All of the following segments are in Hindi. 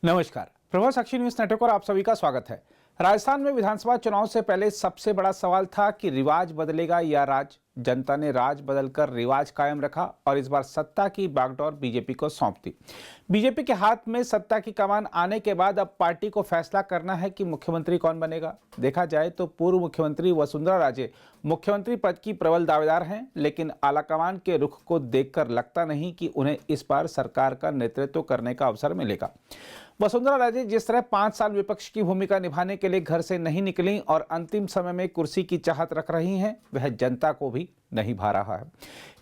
नमस्कार, प्रभाव साक्षी न्यूज नेटवर्क और आप सभी का स्वागत है। राजस्थान में विधानसभा चुनाव से पहले सबसे बड़ा सवाल था कि रिवाज बदलेगा या राज। जनता ने राज बदलकर रिवाज कायम रखा और इस बार सत्ता की बागडोर बीजेपी को सौंप दी। बीजेपी के हाथ में सत्ता की कमान आने के बाद अब पार्टी को फैसला करना है कि मुख्यमंत्री कौन बनेगा। देखा जाए तो पूर्व मुख्यमंत्री वसुंधरा राजे मुख्यमंत्री पद की प्रबल दावेदार हैं, लेकिन आलाकमान के रुख को देखकर लगता नहीं कि उन्हें इस बार सरकार का नेतृत्व करने का अवसर मिलेगा। वसुंधरा राजे जिस तरह 5 साल विपक्ष की भूमिका निभाने के लिए घर से नहीं निकली और अंतिम समय में कुर्सी की चाहत रख रही हैं, वह जनता को भी नहीं भा रहा है।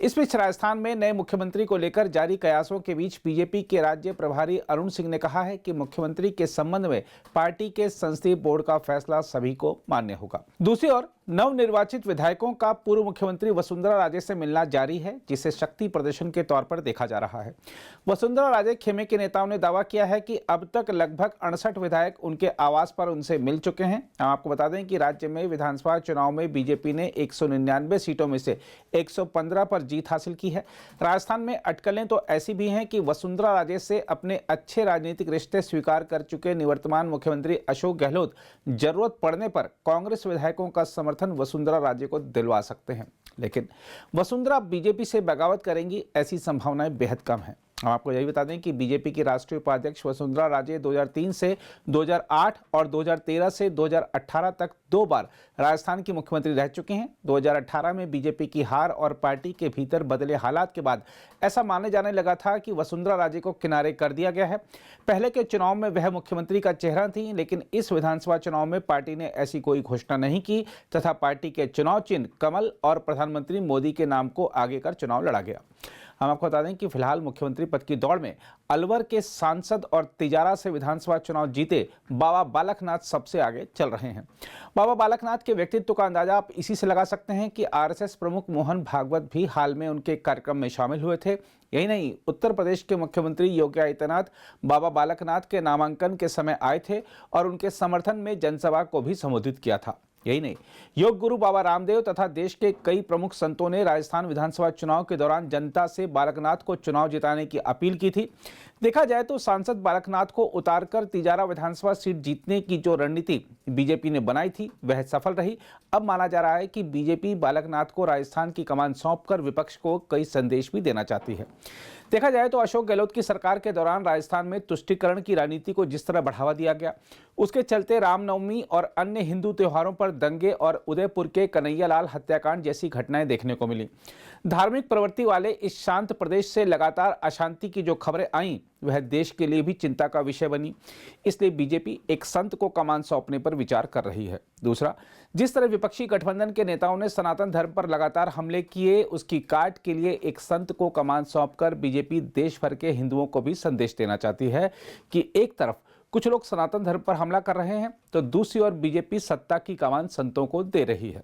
इस बीच राजस्थान में नए मुख्यमंत्री को लेकर जारी कयासों के बीच बीजेपी के राज्य प्रभारी अरुण सिंह ने कहा है कि मुख्यमंत्री के संबंध में पार्टी के संसदीय बोर्ड का फैसला सभी को मान्य होगा। दूसरी ओर नवनिर्वाचित विधायकों का पूर्व मुख्यमंत्री वसुंधरा राजे से मिलना जारी है, जिसे शक्ति प्रदर्शन के तौर पर देखा जा रहा है। वसुंधरा राजे खेमे के नेताओं ने दावा किया है कि अब तक लगभग 68 विधायक उनके आवास पर उनसे मिल चुके हैं। हम आपको बता दें कि राज्य में विधानसभा चुनाव में बीजेपी ने 199 सीटों में से 115 पर जीत हासिल की है। राजस्थान में अटकलें तो ऐसी भी हैं कि वसुंधरा राजे से अपने अच्छे राजनीतिक रिश्ते स्वीकार कर चुके निवर्तमान मुख्यमंत्री अशोक गहलोत जरूरत पड़ने पर कांग्रेस विधायकों का समर्थन वसुंधरा राजे को दिलवा सकते हैं, लेकिन वसुंधरा बीजेपी से बगावत करेंगी, ऐसी संभावनाएं बेहद कम है। हम आपको यही बता दें कि बीजेपी की राष्ट्रीय उपाध्यक्ष वसुंधरा राजे 2003 से 2008 और 2013 से 2018 तक 2 बार राजस्थान की मुख्यमंत्री रह चुके हैं। 2018 में बीजेपी की हार और पार्टी के भीतर बदले हालात के बाद ऐसा माने जाने लगा था कि वसुंधरा राजे को किनारे कर दिया गया है। पहले के चुनाव में वह मुख्यमंत्री का चेहरा थी, लेकिन इस विधानसभा चुनाव में पार्टी ने ऐसी कोई घोषणा नहीं की तथा पार्टी के चुनाव चिन्ह कमल और प्रधानमंत्री मोदी के नाम को आगे कर चुनाव लड़ा गया। हम आपको बता दें कि फिलहाल मुख्यमंत्री पद की दौड़ में अलवर के सांसद और तिजारा से विधानसभा चुनाव जीते बाबा बालकनाथ सबसे आगे चल रहे हैं। बाबा बालकनाथ के व्यक्तित्व का अंदाजा आप इसी से लगा सकते हैं कि आरएसएस प्रमुख मोहन भागवत भी हाल में उनके कार्यक्रम में शामिल हुए थे। यही नहीं, उत्तर प्रदेश के मुख्यमंत्री योगी आदित्यनाथ बाबा बालकनाथ के नामांकन के समय आए थे और उनके समर्थन में जनसभा को भी संबोधित किया था। यही नहीं, योग गुरु बाबा रामदेव तथा देश के कई प्रमुख संतों ने राजस्थान विधानसभा चुनाव के दौरान जनता से बालकनाथ को चुनाव जिताने की अपील की थी। देखा जाए तो सांसद बालकनाथ को उतारकर तिजारा विधानसभा सीट जीतने की जो रणनीति बीजेपी ने बनाई थी वह सफल रही। अब माना जा रहा है कि बीजेपी बालकनाथ को राजस्थान की कमान सौंपकर विपक्ष को कई संदेश भी देना चाहती है। देखा जाए तो अशोक गहलोत की सरकार के दौरान राजस्थान में तुष्टीकरण की राजनीति को जिस तरह बढ़ावा दिया गया, उसके चलते रामनवमी और अन्य हिंदू त्योहारों पर दंगे और उदयपुर के कन्हैयालाल हत्याकांड जैसी घटनाएं देखने को मिली। धार्मिक प्रवृत्ति वाले इस शांत प्रदेश से लगातार अशांति की जो खबरें आईं वह देश के लिए भी चिंता का विषय बनी। इसलिए बीजेपी एक संत को कमान सौंपने पर विचार कर रही है। दूसरा, जिस तरह विपक्षी गठबंधन के नेताओं ने सनातन धर्म पर लगातार हमले किए, उसकी काट के लिए एक संत को कमान सौंपकर बीजेपी देश भर के हिंदुओं को भी संदेश देना चाहती है कि एक तरफ कुछ लोग सनातन धर्म पर हमला कर रहे हैं तो दूसरी ओर बीजेपी सत्ता की कमान संतों को दे रही है।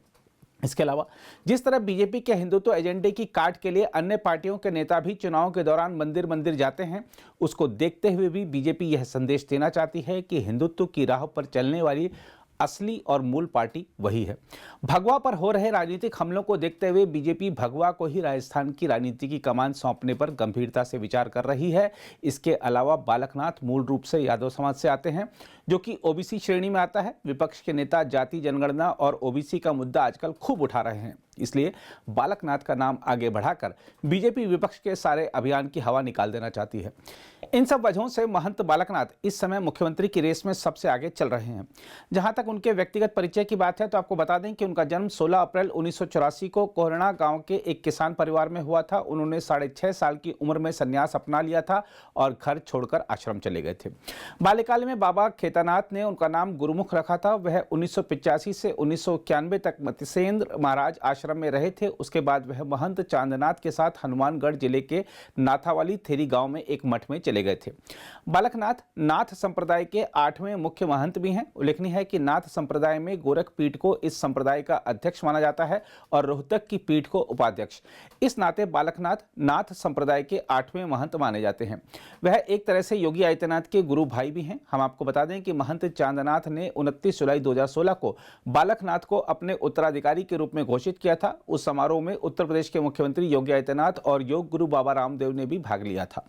इसके अलावा जिस तरह बीजेपी के हिंदुत्व एजेंडे की काट के लिए अन्य पार्टियों के नेता भी चुनाव के दौरान मंदिर मंदिर जाते हैं, उसको देखते हुए भी बीजेपी यह संदेश देना चाहती है कि हिंदुत्व की राह पर चलने वाली असली और मूल पार्टी वही है। भगवा पर हो रहे राजनीतिक हमलों को देखते हुए बीजेपी भगवा को ही राजस्थान की राजनीति की कमान सौंपने पर गंभीरता से विचार कर रही है। इसके अलावा बालकनाथ मूल रूप से यादव समाज से आते हैं, जो कि ओबीसी श्रेणी में आता है। विपक्ष के नेता जाति जनगणना और ओबीसी का मुद्दा आजकल खूब उठा रहे हैं, इसलिए बालकनाथ का नाम आगे बढ़ाकर बीजेपी विपक्ष के सारे अभियान की हवा निकाल देना चाहती है। इन सब वजहों से महंत बालकनाथ इस समय मुख्यमंत्री की रेस में सबसे आगे चल रहे हैं। जहां तक उनके व्यक्तिगत परिचय की बात है तो आपको बता दें कि उनका जन्म 16 अप्रैल 1984 को कोहरणा गांव के एक किसान परिवार में हुआ था। उन्होंने 6.5 साल की उम्र में संन्यास अपना लिया था और घर छोड़कर आश्रम चले गए थे। बाल्यकाल में बाबा खेतानाथ ने उनका नाम गुरुमुख रखा था। वह 1985 से 1991 तक मत्स्येंद्र महाराज आश्रम में रहे थे। उसके बाद वह महंत चांदनाथ के साथ हनुमानगढ़ जिले के नाथावाली थेरी गांव में एक मठ में चले गए थे। बालकनाथ नाथ संप्रदाय के 8वें मुख्य महंत भी हैं। उल्लेखनीय है कि नाथ संप्रदाय में गोरख पीठ को इस संप्रदाय का अध्यक्ष माना जाता है और रोहतक की पीठ को उपाध्यक्ष। इस नाते बालकनाथ नाथ संप्रदाय के 8वें महंत माने जाते हैं। वह एक तरह से योगी आदित्यनाथ के गुरु भाई भी हैं। हम आपको बता दें कि कि महंत चांदनाथ ने 29 जुलाई 2016 को बालकनाथ को अपने उत्तराधिकारी के रूप में घोषित किया था। उस समारोह में उत्तर प्रदेश के मुख्यमंत्री योगी आदित्यनाथ और योग गुरु बाबा रामदेव ने भी भाग लिया था।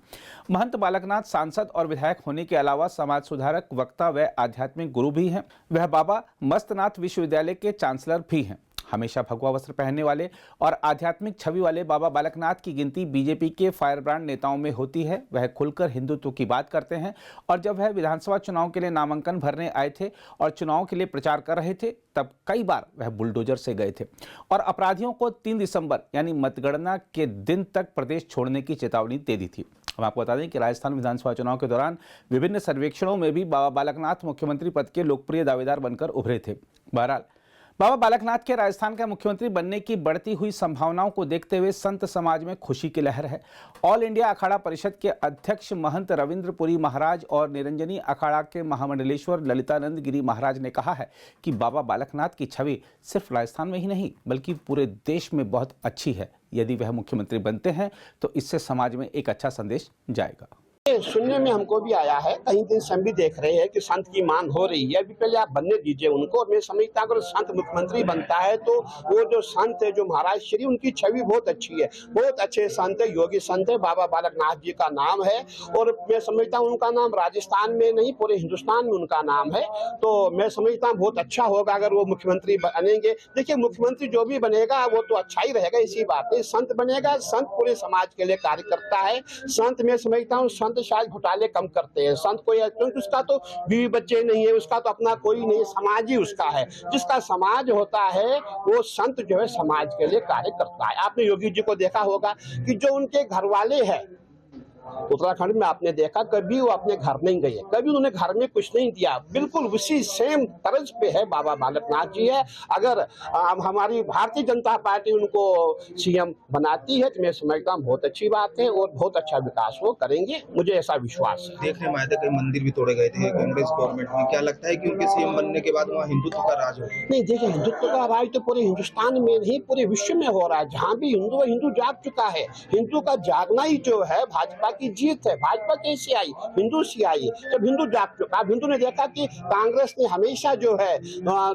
महंत बालकनाथ सांसद और विधायक होने के अलावा समाज सुधारक, वक्ता व आध्यात्मिक गुरु भी हैं। वह बाबा मस्तनाथ विश्वविद्यालय के चांसलर भी हैं। हमेशा भगवा वस्त्र पहनने वाले और आध्यात्मिक छवि वाले बाबा बालकनाथ की गिनती बीजेपी के फायरब्रांड नेताओं में होती है। वह खुलकर हिंदुत्व की बात करते हैं और जब वह विधानसभा चुनाव के लिए नामांकन भरने आए थे और चुनाव के लिए प्रचार कर रहे थे, तब कई बार वह बुलडोजर से गए थे और अपराधियों को 3 दिसंबर यानी मतगणना के दिन तक प्रदेश छोड़ने की चेतावनी दे दी थी। हम आपको बता दें कि राजस्थान विधानसभा चुनाव के दौरान विभिन्न सर्वेक्षणों में भी बाबा बालकनाथ मुख्यमंत्री पद के लोकप्रिय दावेदार बनकर उभरे थे। बहरहाल बाबा बालकनाथ के राजस्थान का मुख्यमंत्री बनने की बढ़ती हुई संभावनाओं को देखते हुए संत समाज में खुशी की लहर है। ऑल इंडिया अखाड़ा परिषद के अध्यक्ष महंत रविंद्रपुरी महाराज और निरंजनी अखाड़ा के महामंडलेश्वर ललितानंद गिरी महाराज ने कहा है कि बाबा बालकनाथ की छवि सिर्फ राजस्थान में ही नहीं बल्कि पूरे देश में बहुत अच्छी है। यदि वह मुख्यमंत्री बनते हैं तो इससे समाज में एक अच्छा संदेश जाएगा। सुनने में हमको भी आया है, कहीं दिन से हम भी देख रहे हैं कि संत की मांग हो रही है। अभी पहले आप बनने दीजिए उनको। और मैं समझता हूँ अगर संत मुख्यमंत्री बनता है तो वो जो संत है, जो महाराज श्री, उनकी छवि बहुत अच्छी है, बहुत अच्छे संत है, योगी संत है। बाबा बालकनाथ जी का नाम है और मैं समझता हूँ उनका नाम राजस्थान में नहीं पूरे हिंदुस्तान में उनका नाम है। तो मैं समझता हूँ बहुत अच्छा होगा अगर वो मुख्यमंत्री बनेंगे। देखिए, मुख्यमंत्री जो भी बनेगा वो तो अच्छा ही रहेगा, इसी बात है। संत बनेगा, संत पूरे समाज के लिए कार्य करता है। संत मैं समझता हूँ संत शायद घोटाले कम करते हैं। संत कोई, क्योंकि उसका तो बीवी बच्चे नहीं है, उसका तो अपना कोई नहीं, समाज ही उसका है। जिसका समाज होता है वो संत जो है समाज के लिए कार्य करता है। आपने योगी जी को देखा होगा कि जो उनके घर वाले हैं उत्तराखंड में, आपने देखा कभी वो अपने घर नहीं गए, कभी उन्होंने घर में कुछ नहीं दिया। बिल्कुल उसी सेम तर्ज पे है बाबा बालकनाथ जी है। अगर हमारी भारतीय जनता पार्टी उनको सीएम बनाती है तो मैं समझता हूँ बहुत अच्छी बात है और बहुत अच्छा विकास वो करेंगे, मुझे ऐसा विश्वास है। देखने में आया था कई मंदिर भी तोड़े गए थे कांग्रेस गवर्नमेंट में। क्या लगता है कि उनके सीएम बनने के बाद वहाँ हिंदुत्व का राज हो? नहीं, देखिए, हिंदुत्व का राज तो पूरे हिंदुस्तान में नहीं पूरे विश्व में हो रहा है। जहाँ भी हिंदू, हिंदू जाग चुका है। हिंदू का जागना ही जो है भाजपा की जीत है। भाजपा कैसे आई? हिंदू से आई। जब हिंदू जाग चुका, अब हिंदू ने देखा कि कांग्रेस ने हमेशा जो है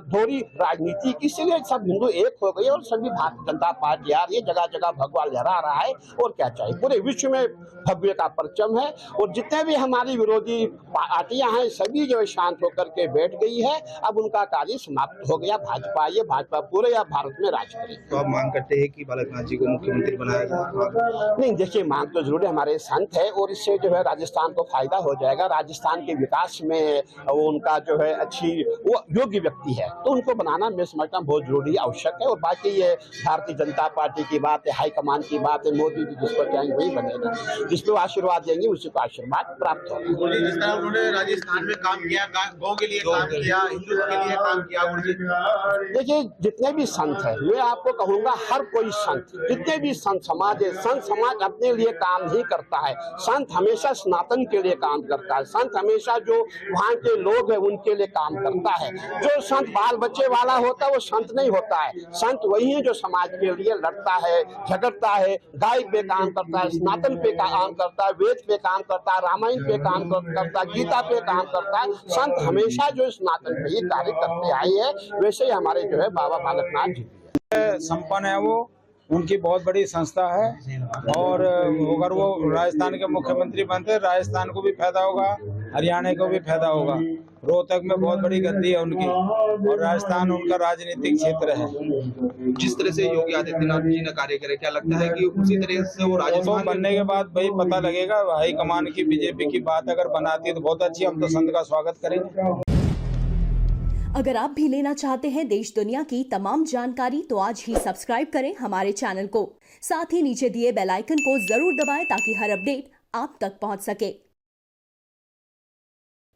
थोड़ी राजनीति की, इसलिए सब हिंदू एक हो गए और सभी भारतीय जनता पार्टी आ रही है, जगह जगह भगवा लहरा रहा है। और क्या चाहिए? पूरे विश्व में भव्य का परचम है और जितने भी हमारी विरोधी पार्टियां हैं सभी जो है शांत होकर के बैठ गई है। अब उनका कार्य समाप्त हो गया। भाजपा ये भाजपा पूरे या भारत में राज करे। तो आप मांग करते हैं कि बालकनाथ जी को मुख्यमंत्री बनाया जाए? नहीं, देखिए, मांग तो जरूर हमारे संत है और इससे जो है राजस्थान को फायदा हो जाएगा। राजस्थान के विकास में वो उनका जो है अच्छी वो योग्य व्यक्ति है, तो उनको बनाना मैं समझता हूँ बहुत जरूरी आवश्यक है। और बाकी ये भारतीय जनता पार्टी की बात है, हाईकमान की बात है, मोदी जी जिस पर जाएंगे वही बनेगा, जिस पर आशीर्वाद देंगे उसी को आशीर्वाद प्राप्त होगा। जिस तरह उन्होंने राजस्थान में काम किया, गाँव के लिए काम किया, हिंदुत्व के लिए काम किया। देखिए, जितने भी संत है, मैं आपको कहूँगा हर कोई संत, जितने भी संत समाज है, संत समाज अपने लिए काम नहीं करता है। संत हमेशा सनातन के लिए काम करता है। संत हमेशा जो वहाँ के लोग हैं उनके लिए काम करता है। जो संत बाल बच्चे वाला होता है वो संत नहीं होता है। संत वही है जो समाज के लिए लड़ता है, झगड़ता है, गाय पे काम करता है, सनातन पे काम करता है, वेद पे काम करता है, रामायण पे काम करता है, गीता पे काम करता है। संत हमेशा जो सनातन पे ही कार्य करते आए हैं। वैसे ही हमारे जो है बाबा बालकनाथ जी संपन्न है, वो उनकी बहुत बड़ी संस्था है और अगर वो राजस्थान के मुख्यमंत्री बनते राजस्थान को भी फायदा होगा, हरियाणा को भी फायदा होगा। रोहतक में बहुत बड़ी गद्दी है उनकी और राजस्थान उनका राजनीतिक क्षेत्र है। जिस तरह से योगी आदित्यनाथ जी ने कार्य करे, क्या लगता है कि उसी तरह से वो राजस्थान बनने के बाद वही पता लगेगा। हाईकमान की बीजेपी की बात अगर बनाती है तो बहुत अच्छी, हम तो संत का स्वागत करेंगे। अगर आप भी लेना चाहते हैं देश दुनिया की तमाम जानकारी तो आज ही सब्सक्राइब करें हमारे चैनल को। साथ ही नीचे दिए बेल आइकन को जरूर दबाएं ताकि हर अपडेट आप तक पहुंच सके।